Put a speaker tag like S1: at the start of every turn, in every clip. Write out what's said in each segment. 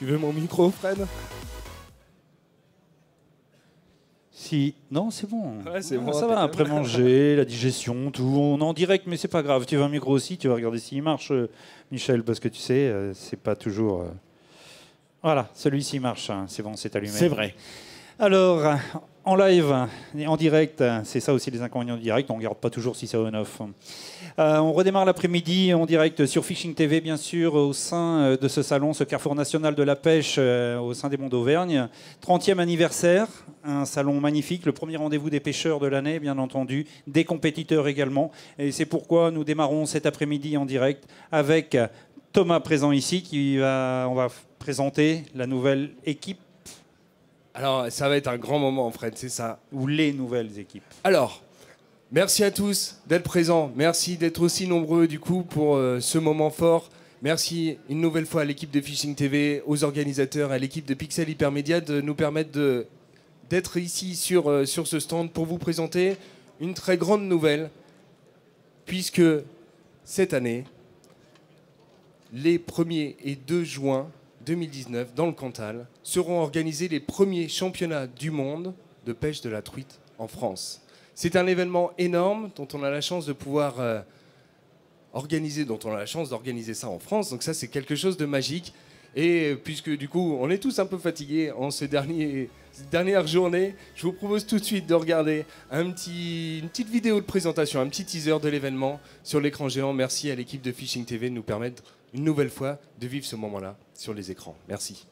S1: Tu veux mon micro, Fred?
S2: Si. Non, c'est bon.
S1: Ouais, c'est bon.
S2: Ça va, après manger, la digestion, tout. On est en direct, mais c'est pas grave. Tu veux un micro aussi, tu vas regarder s'il marche, Michel, parce que tu sais, c'est pas toujours. Voilà, celui-ci marche. Hein. C'est bon, c'est allumé.
S1: C'est vrai.
S2: Alors, en live, en direct, c'est ça aussi les inconvénients du direct, on ne regarde pas toujours si c'est on-off. On redémarre l'après-midi en direct sur Fishing TV, bien sûr, au sein de ce salon, ce carrefour national de la pêche au sein des Monts d'Auvergne. 30e anniversaire, un salon magnifique, le premier rendez-vous des pêcheurs de l'année, bien entendu, des compétiteurs également. Et c'est pourquoi nous démarrons cet après-midi en direct avec Thomas présent ici, on va présenter la nouvelle équipe.
S1: Alors, ça va être un grand moment, Fred, c'est ça.
S2: Ou les nouvelles équipes.
S1: Alors, merci à tous d'être présents. Merci d'être aussi nombreux, du coup, pour ce moment fort. Merci une nouvelle fois à l'équipe de Fishing TV, aux organisateurs, à l'équipe de Pixel Hypermédia de nous permettre d'être ici sur ce stand pour vous présenter une très grande nouvelle, puisque cette année, les 1er et 2 juin 2019, dans le Cantal, seront organisés les premiers championnats du monde de pêche de la truite en France. C'est un événement énorme dont on a la chance de pouvoir organiser ça en France. Donc ça, c'est quelque chose de magique. Et puisque du coup, on est tous un peu fatigués en cette dernière journée, je vous propose tout de suite de regarder une petite vidéo de présentation, un petit teaser de l'événement sur l'écran géant. Merci à l'équipe de Fishing TV de nous permettre une nouvelle fois de vivre ce moment-là sur les écrans. Merci.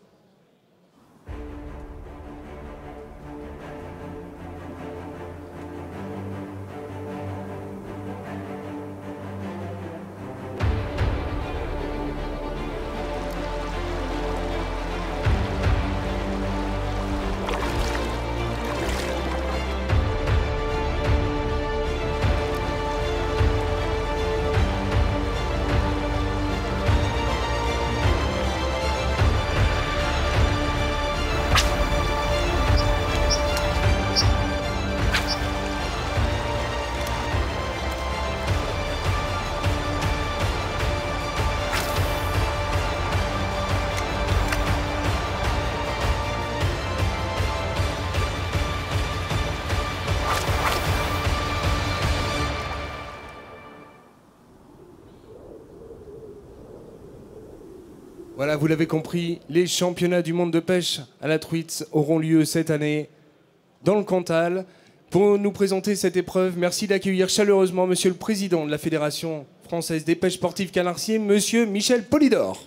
S1: Voilà, vous l'avez compris, les championnats du monde de pêche à la truite auront lieu cette année dans le Cantal. Pour nous présenter cette épreuve, merci d'accueillir chaleureusement Monsieur le Président de la Fédération française des pêches sportives canarsiers, Monsieur Michel Polydor.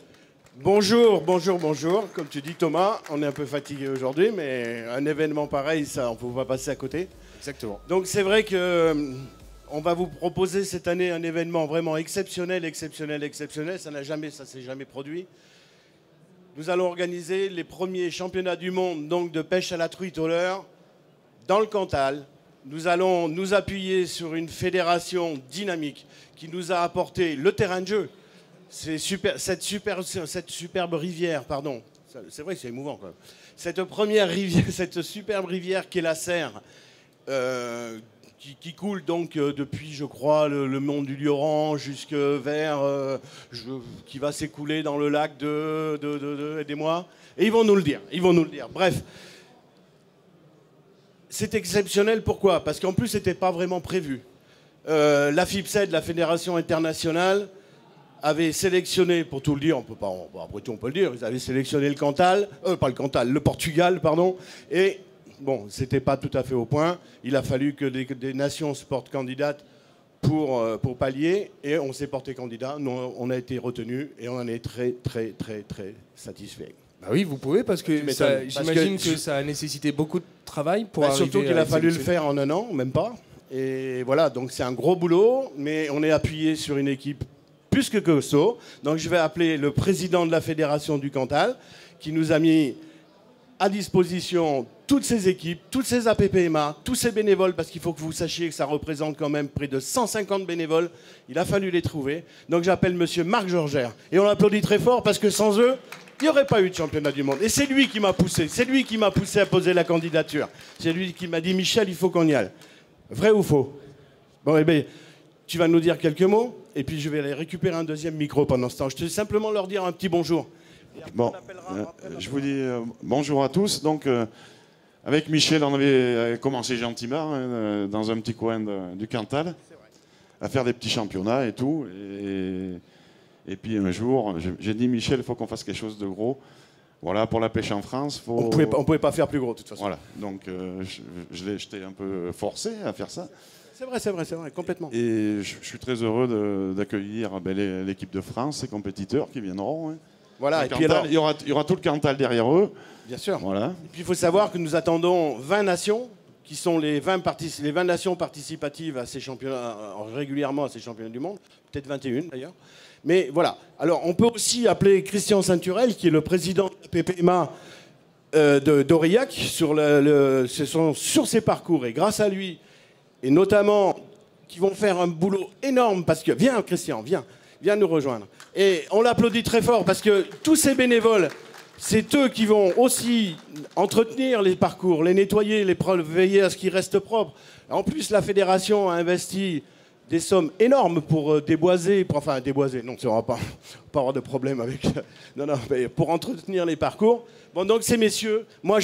S3: Bonjour, bonjour, bonjour. Comme tu dis Thomas, on est un peu fatigué aujourd'hui, mais un événement pareil, ça, on ne peut pas passer à côté.
S1: Exactement.
S3: Donc c'est vrai que on va vous proposer cette année un événement vraiment exceptionnel. Ça s'est jamais produit. Nous allons organiser les premiers championnats du monde donc, de pêche à la truite au leurre dans le Cantal. Nous allons nous appuyer sur une fédération dynamique qui nous a apporté le terrain de jeu. Cette superbe rivière, pardon. C'est vrai que c'est émouvant quand même. Cette superbe rivière qu'est la Serre, qui coule donc depuis, je crois, le mont du Lioran jusque vers, qui va s'écouler dans le lac aidez-moi. Et ils vont nous le dire. Bref, c'est exceptionnel. Pourquoi? Parce qu'en plus, c'était pas vraiment prévu. La FIPSED, la Fédération internationale, avait sélectionné, pour tout le dire, après tout on peut le dire, ils avaient sélectionné le Portugal, pardon, et bon, c'était pas tout à fait au point. Il a fallu que des nations se portent candidates pour pallier, et on s'est porté candidat. Nous, on a été retenu et on en est très, très, très, très satisfait.
S1: Bah oui, vous pouvez, parce que j'imagine que ça a nécessité beaucoup de travail pour arriver
S3: surtout qu'il a fallu le faire en 1 an, même pas. Et voilà, donc c'est un gros boulot, mais on est appuyé sur une équipe plus que costaud. Donc je vais appeler le président de la Fédération du Cantal, qui nous a mis à disposition toutes ces équipes, toutes ces APPMA, tous ces bénévoles, parce qu'il faut que vous sachiez que ça représente quand même près de 150 bénévoles. Il a fallu les trouver. Donc j'appelle monsieur Marc Georgère. Et on l'applaudit très fort, parce que sans eux, il n'y aurait pas eu de championnat du monde. Et c'est lui qui m'a poussé. C'est lui qui m'a poussé à poser la candidature. C'est lui qui m'a dit, Michel, il faut qu'on y aille. Vrai ou faux? Bon, eh bien, tu vas nous dire quelques mots, et puis je vais aller récupérer un deuxième micro pendant ce temps. Je te vais simplement leur dire un petit bonjour.
S4: Bon, je vous dis bonjour à tous. Donc, avec Michel, on avait commencé gentiment dans un petit coin du Cantal à faire des petits championnats et tout. Et puis un jour, j'ai dit Michel, il faut qu'on fasse quelque chose de gros. Voilà, pour la pêche en France,
S3: on pouvait pas faire plus gros de toute façon.
S4: Voilà, donc j'étais un peu forcé à faire ça.
S3: C'est vrai, complètement.
S4: Et je suis très heureux d'accueillir l'équipe de France, ces compétiteurs qui viendront. Hein.
S3: Voilà,
S4: et puis alors, il y aura tout le Cantal derrière eux.
S3: Bien sûr.
S4: Voilà.
S3: Et puis il faut savoir que nous attendons 20 nations, qui sont les 20 nations participatives à ces championnats, régulièrement à ces championnats du monde, peut-être 21 d'ailleurs. Mais voilà. Alors on peut aussi appeler Christian Sainturel, qui est le président de la PPMA d'Aurillac, sur ses parcours. Et grâce à lui, et notamment, qui vont faire un boulot énorme, parce que... Viens Christian, viens nous rejoindre. Et on l'applaudit très fort, parce que tous ces bénévoles, c'est eux qui vont aussi entretenir les parcours, les nettoyer, veiller à ce qu'ils restent propres. En plus, la fédération a investi des sommes énormes pour déboiser, non, ça va pas avoir de problème avec... Non, mais pour entretenir les parcours. Bon, donc ces messieurs, moi,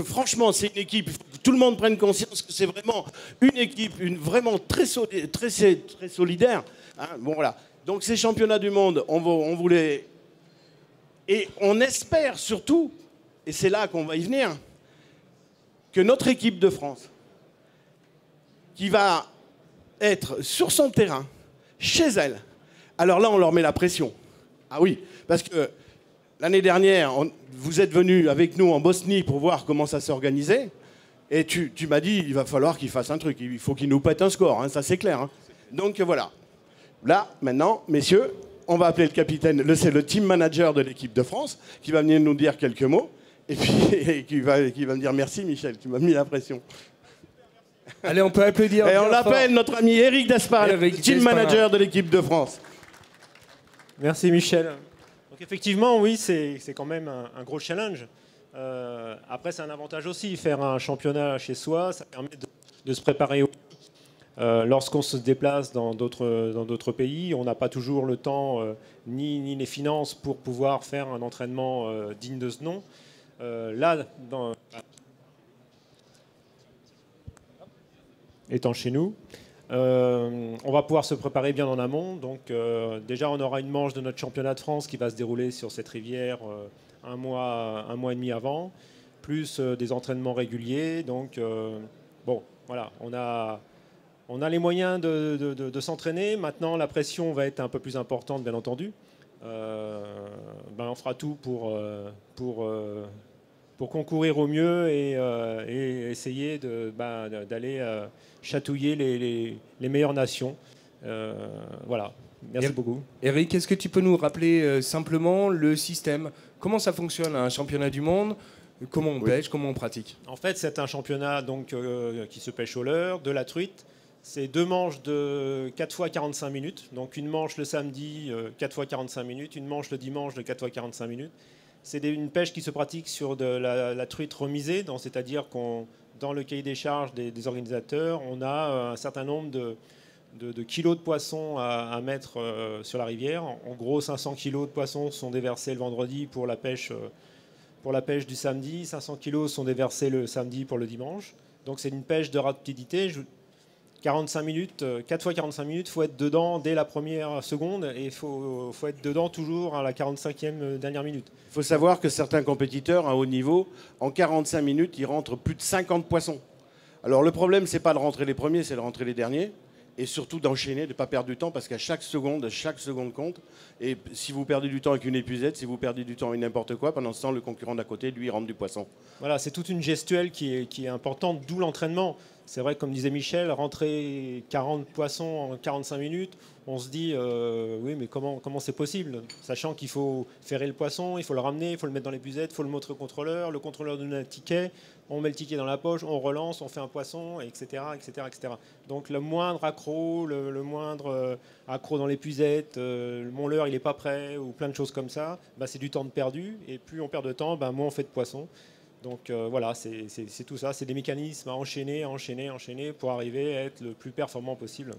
S3: franchement, c'est une équipe, il faut que tout le monde prenne conscience que c'est vraiment une équipe, vraiment très solidaire. Hein. Bon, voilà. Donc ces championnats du monde, on voulait... Et on espère surtout, et c'est là qu'on va y venir, que notre équipe de France, qui va être sur son terrain, chez elle, alors là, on leur met la pression. Ah oui, parce que l'année dernière, vous êtes venus avec nous en Bosnie pour voir comment ça s'organisait, et tu m'as dit, il va falloir qu'ils fassent un truc, il faut qu'ils nous pètent un score, hein, ça c'est clair. Hein. Donc voilà. Là, maintenant, messieurs, on va appeler le capitaine, c'est le team manager de l'équipe de France, qui va venir nous dire quelques mots, et puis qui va me dire merci Michel, tu m'as mis la pression.
S1: Allez, on peut applaudir.
S3: Et on l'appelle notre ami Eric Daspal, team manager de l'équipe de France.
S5: Merci Michel. Donc effectivement, oui, c'est quand même un gros challenge. Après, c'est un avantage aussi, faire un championnat chez soi, ça permet de se préparer. Lorsqu'on se déplace dans d'autres pays, on n'a pas toujours le temps ni les finances pour pouvoir faire un entraînement digne de ce nom. Étant chez nous, on va pouvoir se préparer bien en amont. Donc déjà, on aura une manche de notre championnat de France qui va se dérouler sur cette rivière un mois et demi avant, plus des entraînements réguliers. Donc bon, voilà, on a les moyens de s'entraîner. Maintenant, la pression va être un peu plus importante, bien entendu. On fera tout pour concourir au mieux et essayer d'aller chatouiller les meilleures nations. Voilà. Merci beaucoup.
S1: Eric, est-ce que tu peux nous rappeler simplement le système? Comment ça fonctionne un championnat du monde? Comment on pêche? Comment on pratique?
S5: En fait, c'est un championnat donc, qui se pêche au leurre, de la truite. C'est 2 manches de 4 fois 45 minutes. Donc une manche le samedi, 4 fois 45 minutes. Une manche le dimanche de 4 fois 45 minutes. C'est une pêche qui se pratique sur de la truite remisée. C'est-à-dire qu'on, dans le cahier des charges des organisateurs, on a un certain nombre de kilos de poissons à mettre sur la rivière. En gros, 500 kilos de poissons sont déversés le vendredi pour la pêche du samedi. 500 kilos sont déversés le samedi pour le dimanche. Donc c'est une pêche de rapidité. 45 minutes, 4 fois 45 minutes, il faut être dedans dès la première seconde et il faut être dedans toujours à la 45e dernière minute.
S3: Il faut savoir que certains compétiteurs à haut niveau, en 45 minutes, ils rentrent plus de 50 poissons. Alors le problème, c'est pas de rentrer les premiers, c'est de rentrer les derniers. Et surtout d'enchaîner, de ne pas perdre du temps, parce qu'à chaque seconde compte. Et si vous perdez du temps avec une épuisette, si vous perdez du temps avec n'importe quoi, pendant ce temps, le concurrent d'à côté, lui, il rentre du poisson.
S5: Voilà, c'est toute une gestuelle qui est importante, d'où l'entraînement. C'est vrai, comme disait Michel, rentrer 40 poissons en 45 minutes, on se dit, oui, mais comment c'est possible? Sachant qu'il faut ferrer le poisson, il faut le ramener, il faut le mettre dans l'épuisette, il faut le montrer au contrôleur, le contrôleur donne un ticket, on met le ticket dans la poche, on relance, on fait un poisson, etc. etc., etc. Donc le moindre accro, le moindre accro dans l'épuisette, mon leurre il n'est pas prêt, ou plein de choses comme ça, c'est du temps de perdu, et plus on perd de temps, moins on fait de poissons. Donc voilà, c'est tout ça, c'est des mécanismes à enchaîner pour arriver à être le plus performant possible.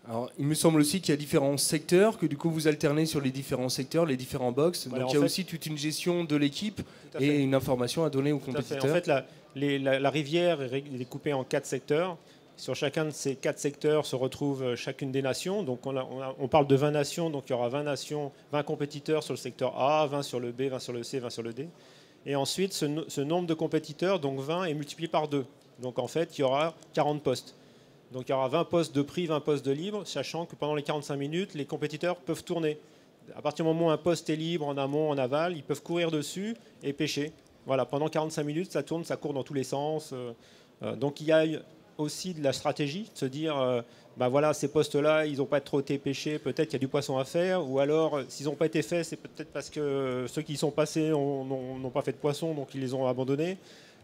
S1: Alors, il me semble aussi qu'il y a différents secteurs, que du coup vous alternez sur les différents secteurs, les différents box.
S5: Voilà,
S1: donc il y a aussi toute une gestion de l'équipe et une information à donner aux compétiteurs.
S5: En fait, la rivière est découpée en 4 secteurs. Sur chacun de ces 4 secteurs se retrouvent chacune des nations. Donc on parle de 20 nations, donc il y aura 20 nations, 20 compétiteurs sur le secteur A, 20 sur le B, 20 sur le C, 20 sur le D. Et ensuite, ce nombre de compétiteurs, donc 20, est multiplié par 2. Donc en fait, il y aura 40 postes. Donc il y aura 20 postes de prix, 20 postes de libre, sachant que pendant les 45 minutes, les compétiteurs peuvent tourner. À partir du moment où un poste est libre, en amont, en aval, ils peuvent courir dessus et pêcher. Voilà, pendant 45 minutes, ça tourne, ça court dans tous les sens. Donc il y a aussi de la stratégie, de se dire, bah voilà, ces postes-là, ils n'ont pas trop été pêchés, peut-être qu'il y a du poisson à faire, ou alors, s'ils n'ont pas été faits, c'est peut-être parce que ceux qui y sont passés n'ont pas fait de poisson, donc ils les ont abandonnés.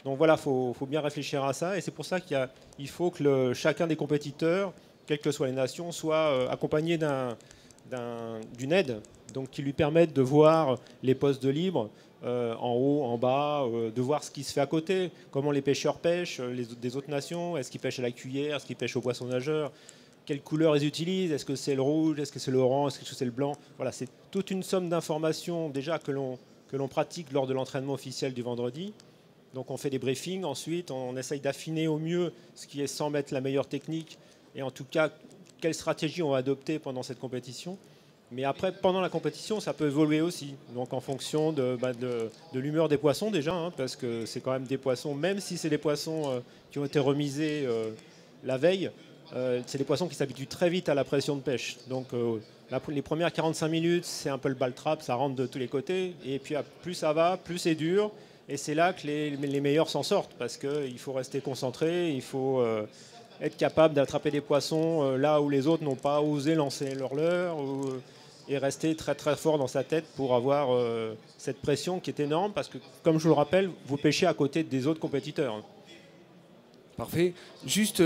S5: Donc voilà, il faut bien réfléchir à ça, et c'est pour ça qu'il faut que chacun des compétiteurs, quelles que soient les nations, soit accompagné d'une aide, donc qui lui permette de voir les postes de libre, en haut, en bas, de voir ce qui se fait à côté, comment les pêcheurs pêchent, des autres nations, est-ce qu'ils pêchent à la cuillère, est-ce qu'ils pêchent au poisson nageur, quelle couleur ils utilisent, est-ce que c'est le rouge, est-ce que c'est l'orange, est-ce que c'est le blanc. Voilà, c'est toute une somme d'informations déjà que l'on pratique lors de l'entraînement officiel du vendredi. Donc on fait des briefings, ensuite on essaye d'affiner au mieux ce qui est sans mettre la meilleure technique, et en tout cas quelle stratégie on va adopter pendant cette compétition. Mais après, pendant la compétition, ça peut évoluer aussi. Donc en fonction de l'humeur des poissons déjà, hein, parce que c'est quand même des poissons, même si c'est des poissons qui ont été remisés la veille, c'est des poissons qui s'habituent très vite à la pression de pêche. Donc les premières 45 minutes, c'est un peu le ball-trap, ça rentre de tous les côtés. Et puis plus ça va, plus c'est dur. Et c'est là que les meilleurs s'en sortent, parce qu'il faut rester concentré, il faut être capable d'attraper des poissons là où les autres n'ont pas osé lancer leur leurre, et rester très très fort dans sa tête pour avoir cette pression qui est énorme, parce que, comme je vous le rappelle, vous pêchez à côté des autres compétiteurs.
S1: Parfait. Juste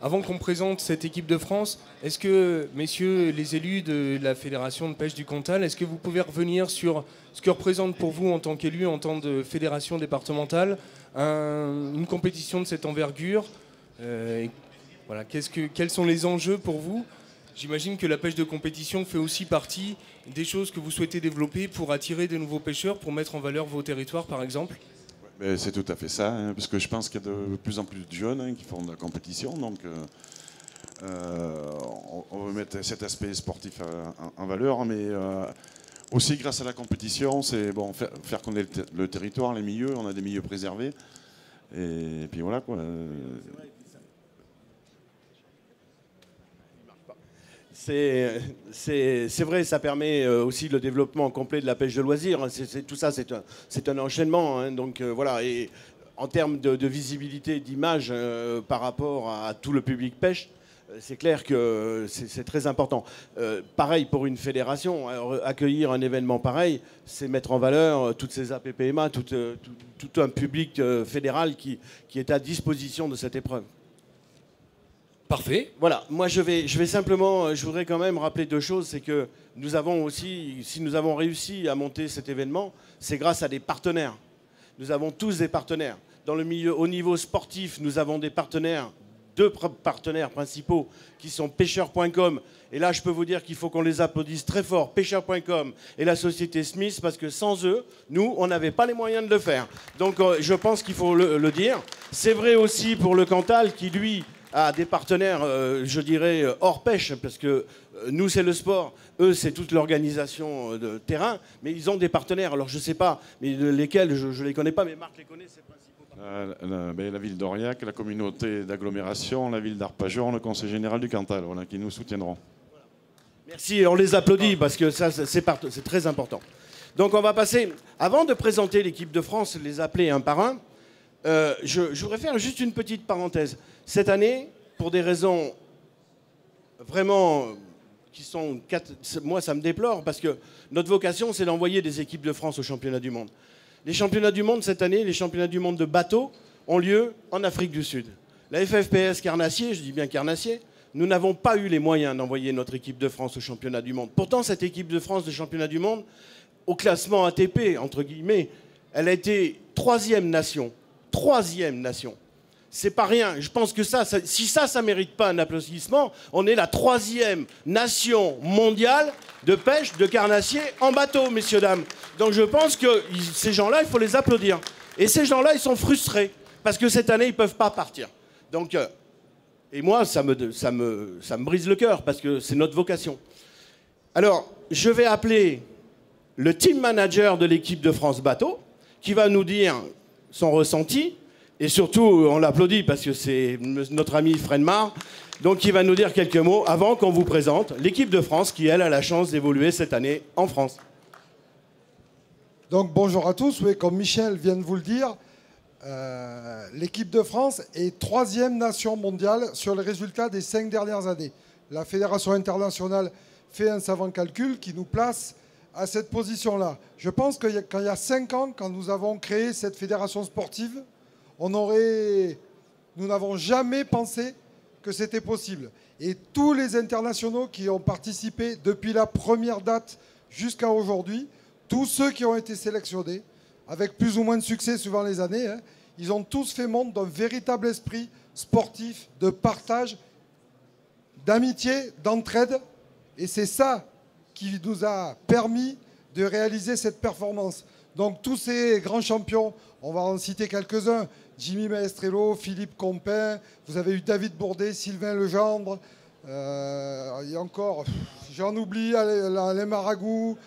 S1: avant qu'on présente cette équipe de France, est-ce que, messieurs les élus de la Fédération de pêche du Cantal, est-ce que vous pouvez revenir sur ce que représente pour vous en tant qu'élu, en tant que fédération départementale, une compétition de cette envergure voilà, quels sont les enjeux pour vous? J'imagine que la pêche de compétition fait aussi partie des choses que vous souhaitez développer pour attirer des nouveaux pêcheurs, pour mettre en valeur vos territoires, par exemple.
S4: C'est tout à fait ça, hein, parce que je pense qu'il y a de plus en plus de jeunes qui font de la compétition, donc on veut mettre cet aspect sportif en valeur, mais aussi grâce à la compétition, c'est bon, faire connaître le territoire, les milieux, on a des milieux préservés, et puis voilà quoi.
S3: C'est vrai, ça permet aussi le développement complet de la pêche de loisirs. Tout ça, c'est un enchaînement. Hein, donc voilà. Et en termes de visibilité, d'image par rapport à tout le public pêche, c'est clair que c'est très important. Pareil pour une fédération. Alors, accueillir un événement pareil, c'est mettre en valeur toutes ces APPMA, tout un public fédéral qui est à disposition de cette épreuve.
S1: Parfait.
S3: Voilà, moi je vais simplement, je voudrais quand même rappeler 2 choses, c'est que nous avons aussi, si nous avons réussi à monter cet événement, c'est grâce à des partenaires. Nous avons tous des partenaires. Dans le milieu, au niveau sportif, nous avons des partenaires, 2 partenaires principaux qui sont pêcheurs.com. Et là, je peux vous dire qu'il faut qu'on les applaudisse très fort, pêcheurs.com et la société Smith, parce que sans eux, nous, on n'avait pas les moyens de le faire. Donc je pense qu'il faut le dire. C'est vrai aussi pour le Cantal qui, lui, à des partenaires, je dirais, hors pêche, parce que nous, c'est le sport, eux, c'est toute l'organisation de terrain, mais ils ont des partenaires, alors je ne sais pas, mais lesquels, je ne les connais pas, mais Marc les connaît, c'est principaux partenaires.
S4: La ville d'Aurillac, la communauté d'agglomération, la ville d'Arpajon, le conseil général du Cantal, voilà, qui nous soutiendront.
S3: Voilà. Merci, on les applaudit, parce que ça, c'est très important. Donc on va passer, avant de présenter l'équipe de France, les appeler un par un, je voudrais faire juste une petite parenthèse. Cette année, pour des raisons vraiment qui sont... Moi, ça me déplore parce que notre vocation, c'est d'envoyer des équipes de France aux championnats du monde. Les championnats du monde, cette année, les championnats du monde de bateau ont lieu en Afrique du Sud. La FFPS Carnassier, je dis bien Carnassier, nous n'avons pas eu les moyens d'envoyer notre équipe de France aux championnats du monde. Pourtant, cette équipe de France de championnat du monde, au classement ATP, entre guillemets, elle a été 3e nation. 3e nation. c'est pas rien. Je pense que si ça mérite pas un applaudissement, on est la 3e nation mondiale de pêche de carnassiers en bateau, messieurs, dames. Donc je pense que ces gens-là, il faut les applaudir. Et ces gens-là, ils sont frustrés parce que cette année, ils peuvent pas partir. Donc, et moi, ça me brise le cœur parce que c'est notre vocation. Alors, je vais appeler le team manager de l'équipe de France Bateau qui va nous dire son ressenti. Et surtout, on l'applaudit parce que c'est notre ami Fredmar. Donc, il va nous dire quelques mots avant qu'on vous présente l'équipe de France qui, elle, a la chance d'évoluer cette année en France.
S6: Donc, bonjour à tous. Oui, comme Michel vient de vous le dire, l'équipe de France est 3e nation mondiale sur les résultats des 5 dernières années. La Fédération internationale fait un savant calcul qui nous place à cette position-là. Je pense qu'il y a 5 ans, quand nous avons créé cette fédération sportive, nous n'avons jamais pensé que c'était possible. Et tous les internationaux qui ont participé depuis la première date jusqu'à aujourd'hui, tous ceux qui ont été sélectionnés, avec plus ou moins de succès suivant les années, ils ont tous fait montre d'un véritable esprit sportif, de partage, d'amitié, d'entraide. Et c'est ça qui nous a permis de réaliser cette performance. Donc tous ces grands champions, on va en citer quelques-uns, Jimmy Maestrello, Philippe Compin, vous avez eu David Bourdet, Sylvain Legendre, il y a encore, j'en oublie, Alain Maragou,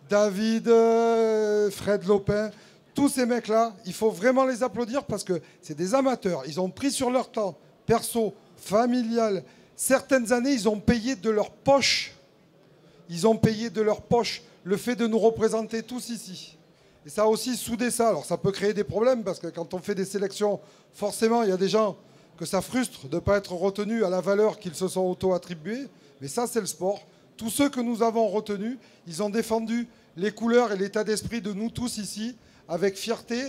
S6: David, Fred Lopin, tous ces mecs-là, il faut vraiment les applaudir parce que c'est des amateurs. Ils ont pris sur leur temps, perso, familial. Certaines années, ils ont payé de leur poche. Ils ont payé de leur poche le fait de nous représenter tous ici. Et ça a aussi soudé ça. Alors ça peut créer des problèmes parce que quand on fait des sélections, forcément, il y a des gens que ça frustre de ne pas être retenus à la valeur qu'ils se sont auto-attribués. Mais ça, c'est le sport. Tous ceux que nous avons retenus, ils ont défendu les couleurs et l'état d'esprit de nous tous ici avec fierté.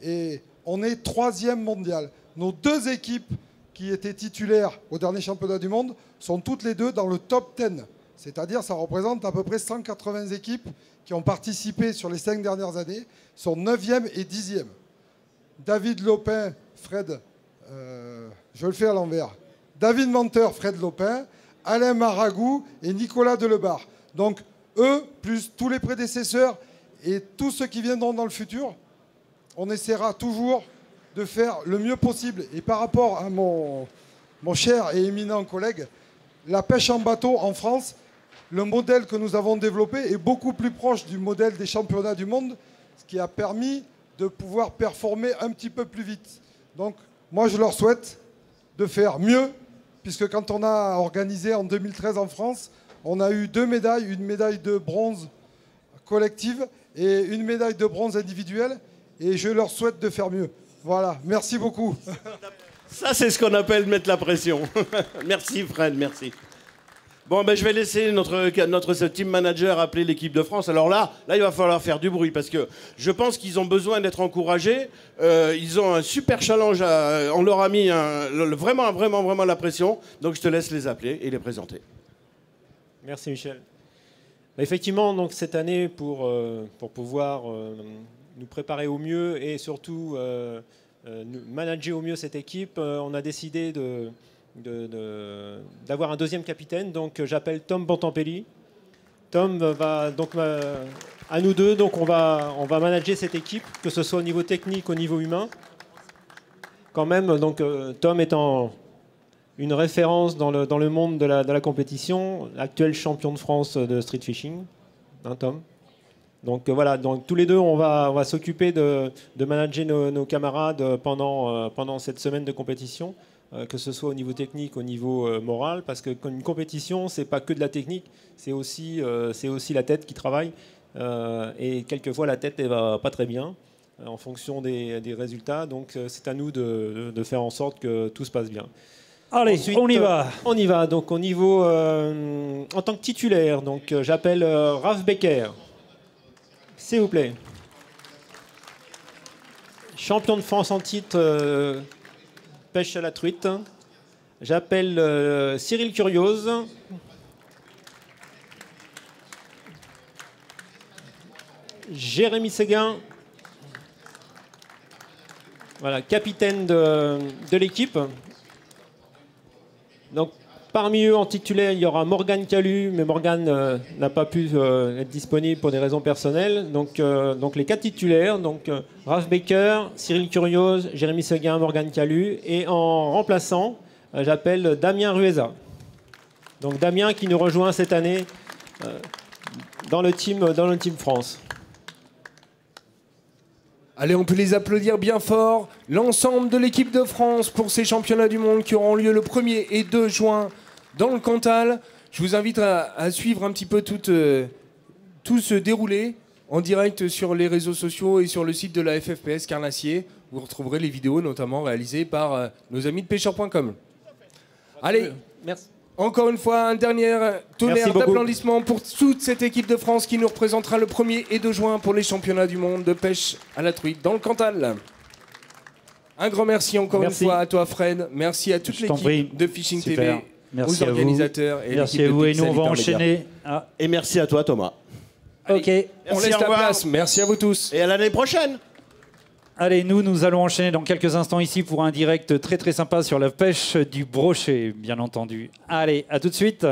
S6: Et on est 3e mondial. Nos 2 équipes qui étaient titulaires au dernier championnat du monde sont toutes les 2 dans le top 10. C'est-à-dire ça représente à peu près 180 équipes qui ont participé sur les 5 dernières années, sont 9e et 10e. David Lopin, Fred, je le fais à l'envers. David Menteur, Fred Lopin, Alain Maragou et Nicolas Delebarre. Donc eux, plus tous les prédécesseurs et tous ceux qui viendront dans le futur, on essaiera toujours de faire le mieux possible. Et par rapport à mon cher et éminent collègue, la pêche en bateau en France, le modèle que nous avons développé est beaucoup plus proche du modèle des championnats du monde, ce qui a permis de pouvoir performer un petit peu plus vite. Donc, moi, je leur souhaite de faire mieux, puisque quand on a organisé en 2013 en France, on a eu 2 médailles, une médaille de bronze collective et une médaille de bronze individuelle, et je leur souhaite de faire mieux. Voilà, merci beaucoup.
S3: Ça, c'est ce qu'on appelle mettre la pression. Merci, Fred, merci. Bon, ben, je vais laisser notre team manager appeler l'équipe de France. Alors là, il va falloir faire du bruit parce que je pense qu'ils ont besoin d'être encouragés. Ils ont un super challenge. On leur a mis vraiment la pression. Donc, je te laisse les appeler et les présenter.
S5: Merci, Michel. Effectivement, donc, cette année, pour pouvoir nous préparer au mieux et surtout manager au mieux cette équipe, on a décidé d'avoir un 2e capitaine. Donc j'appelle Tom Bontampelli. Tom va donc à nous deux, donc on va manager cette équipe, que ce soit au niveau technique, au niveau humain. Quand même, donc Tom étant une référence dans le monde de la compétition, actuel champion de France de street fishing, hein, Tom. Donc voilà, donc tous les deux, on va s'occuper de manager nos camarades pendant cette semaine de compétition, que ce soit au niveau technique, au niveau moral, parce qu'une compétition, c'est pas que de la technique, c'est aussi la tête qui travaille, et quelquefois la tête ne va pas très bien en fonction des résultats, donc c'est à nous de faire en sorte que tout se passe bien.
S2: Allez, ensuite, on y va.
S5: On y va, donc au niveau, en tant que titulaire, donc j'appelle Raph Becker. S'il vous plaît. Champion de France en titre pêche à la truite. J'appelle Cyril Curiose. Jérémy Séguin. Voilà, capitaine de l'équipe. Donc, parmi eux, en titulaire, il y aura Morgane Calu, mais Morgane n'a pas pu être disponible pour des raisons personnelles. Donc les 4 titulaires, Raph Baker, Cyril Curios, Jérémy Seguin, Morgane Calu. Et en remplaçant, j'appelle Damien Rueza. Donc Damien qui nous rejoint cette année dans le team France.
S1: Allez, on peut les applaudir bien fort. L'ensemble de l'équipe de France pour ces championnats du monde qui auront lieu le 1er et 2 juin dans le Cantal. Je vous invite à suivre un petit peu tout ce déroulé en direct sur les réseaux sociaux et sur le site de la FFPS Carnassier. Vous retrouverez les vidéos notamment réalisées par nos amis de pêcheurs.com. Allez,
S5: merci.
S1: Encore une fois, un dernier tonnerre d'applaudissements pour toute cette équipe de France qui nous représentera le 1er et 2 juin pour les championnats du monde de pêche à la truite dans le Cantal. Un grand merci encore une fois à toi Fred, merci à toute l'équipe de Fishing TV,
S2: merci
S1: aux organisateurs et
S2: merci à vous et nous on va enchaîner.
S3: Et merci à toi Thomas.
S2: Allez,
S1: ok, on laisse la place, merci à vous tous.
S3: Et à l'année prochaine.
S2: Allez, nous allons enchaîner dans quelques instants ici pour un direct très très sympa sur la pêche du brochet, bien entendu. Allez, à tout de suite.